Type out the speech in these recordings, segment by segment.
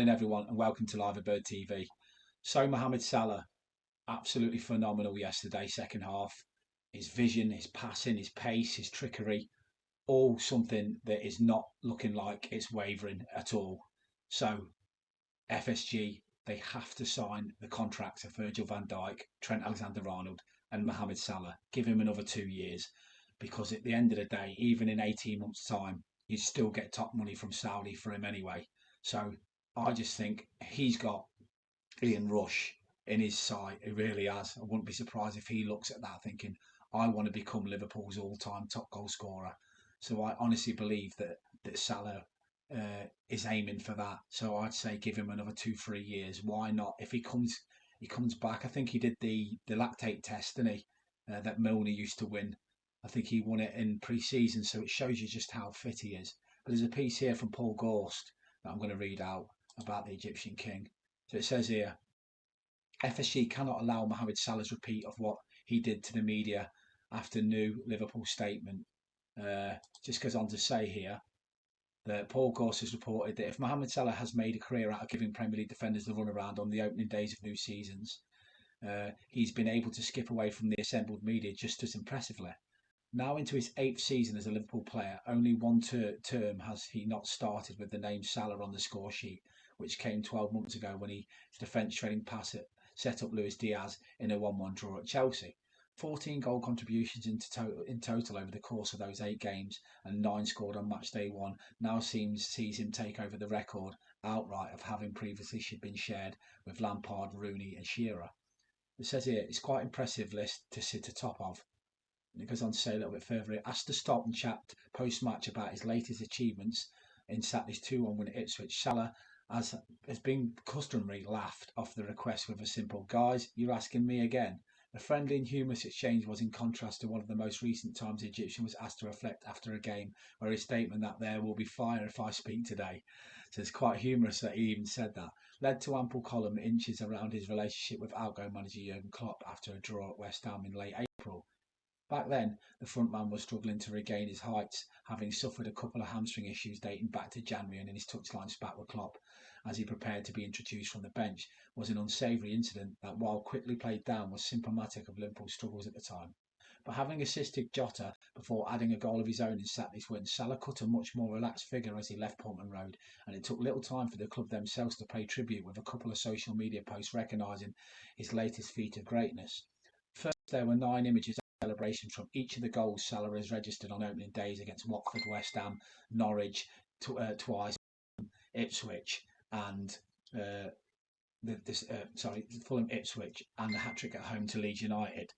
Morning everyone and welcome to Live Bird TV. So Mohamed Salah, absolutely phenomenal yesterday, second half. His vision, his passing, his pace, his trickery, all something that is not looking like it's wavering at all. So FSG, they have to sign the contracts of Virgil van Dijk, Trent Alexander-Arnold and Mohamed Salah. Give him another 2 years, because at the end of the day, even in 18 months time, you'd still get top money from Saudi for him anyway. So I just think he's got Ian Rush in his sight. He really has. I wouldn't be surprised if he looks at that thinking, I want to become Liverpool's all-time top goal scorer. So I honestly believe that Salah is aiming for that. So I'd say give him another 2-3 years. Why not? If he comes back. I think he did the lactate test, didn't he? That Milner used to win. I think he won it in pre-season. So it shows you just how fit he is. But there's a piece here from Paul Gorst that I'm going to read out about the Egyptian king. So it says here, FSG cannot allow Mohamed Salah's repeat of what he did to the media after new Liverpool statement. Just goes on to say here that Paul Gorst has reported that if Mohamed Salah has made a career out of giving Premier League defenders the runaround on the opening days of new seasons, he's been able to skip away from the assembled media just as impressively. Now into his 8th season as a Liverpool player, only one term has he not started with the name Salah on the score sheet, which came 12 months ago when his defence trading pass set up Luis Diaz in a 1-1 draw at Chelsea. 14 goal contributions in total over the course of those 8 games, and 9 scored on match day 1 now sees him take over the record outright of having previously been shared with Lampard, Rooney and Shearer. It says here, it's quite an impressive list to sit atop of. And it goes on to say a little bit further, asked to stop and chat post-match about his latest achievements in Saturday's 2-1 win at Ipswich, Salah, as has been customary, laughed off the request with a simple, guys, you're asking me again. A friendly and humorous exchange was in contrast to one of the most recent times the Egyptian was asked to reflect after a game, where his statement that there will be fire if I speak today. So it's quite humorous that he even said that. Led to ample column inches around his relationship with outgoing manager Jurgen Klopp after a draw at West Ham in late April. Back then, the frontman was struggling to regain his heights, having suffered a couple of hamstring issues dating back to January, and in his touchline spat with Klopp as he prepared to be introduced from the bench was an unsavoury incident that, while quickly played down, was symptomatic of Liverpool's struggles at the time. But having assisted Jota before adding a goal of his own in Saturday's win, Salah cut a much more relaxed figure as he left Portman Road, and it took little time for the club themselves to pay tribute with a couple of social media posts recognising his latest feat of greatness. First, there were 9 images celebrations from each of the goals Salah has registered on opening days against Watford, West Ham, Norwich, twice, Ipswich, and Fulham, Ipswich, and the hat-trick at home to Leeds United,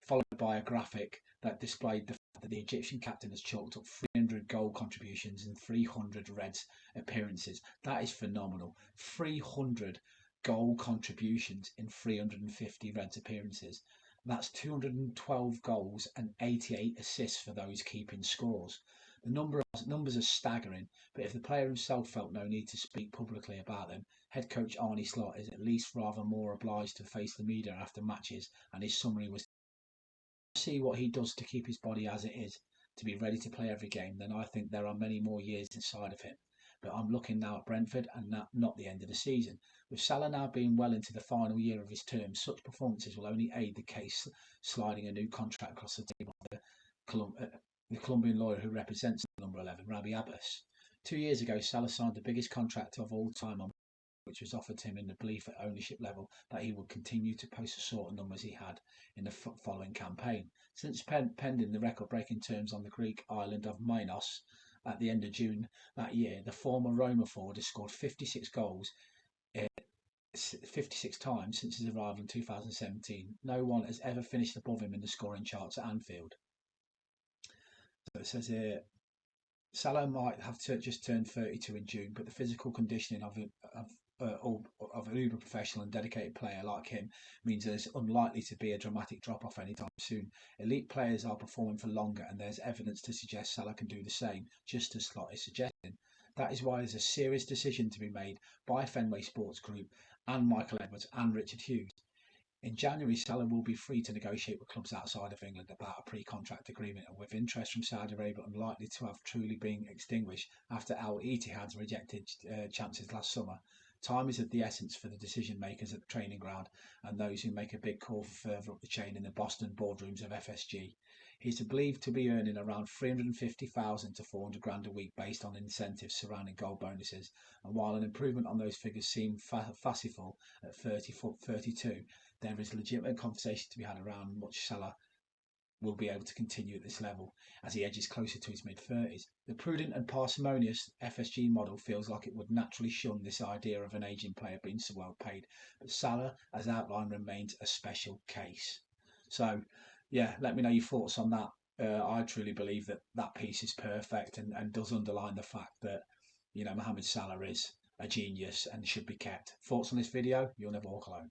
followed by a graphic that displayed the fact that the Egyptian captain has chalked up 300 goal contributions and 300 Reds appearances. That is phenomenal. 300 goal contributions in 350 Reds appearances. That's 212 goals and 88 assists for those keeping scores. The numbers are staggering, but if the player himself felt no need to speak publicly about them, head coach Arne Slot is at least rather more obliged to face the media after matches, and his summary was, see what he does to keep his body as it is, to be ready to play every game, then I think there are many more years inside of him. But I'm looking now at Brentford and not the end of the season. With Salah now being well into the final year of his term, such performances will only aid the case sliding a new contract across the table of the Colombian lawyer who represents number 11, Rabi Abbas. 2 years ago, Salah signed the biggest contract of all time, on which was offered to him in the belief at ownership level that he would continue to post the sort of numbers he had in the following campaign. Since pending the record-breaking terms on the Greek island of Minos at the end of June that year, the former Roma forward has scored 56 goals 56 times since his arrival in 2017. No one has ever finished above him in the scoring charts at Anfield. So it says here, Salah might have just turned 32 in June, but the physical conditioning of an uber professional and dedicated player like him means there's unlikely to be a dramatic drop-off anytime soon. Elite players are performing for longer, and there's evidence to suggest Salah can do the same, just as Slot is suggesting. That is why there's a serious decision to be made by Fenway Sports Group and Michael Edwards and Richard Hughes. In January, Salah will be free to negotiate with clubs outside of England about a pre-contract agreement, and with interest from Saudi Arabia unlikely to have truly been extinguished after Al Ittihad's rejected chances last summer. Time is of the essence for the decision makers at the training ground and those who make a big call for further up the chain in the Boston boardrooms of FSG. He's believed to be earning around 350,000 to 400 grand a week based on incentives surrounding goal bonuses. And while an improvement on those figures seem fanciful at 32, there is legitimate conversation to be had around much Salah will be able to continue at this level as he edges closer to his mid-30s. The prudent and parsimonious FSG model feels like it would naturally shun this idea of an ageing player being so well paid, but Salah, as outlined, remains a special case. So, yeah, let me know your thoughts on that. I truly believe that that piece is perfect and does underline the fact that, Mohamed Salah is a genius and should be kept. Thoughts on this video? You'll never walk alone.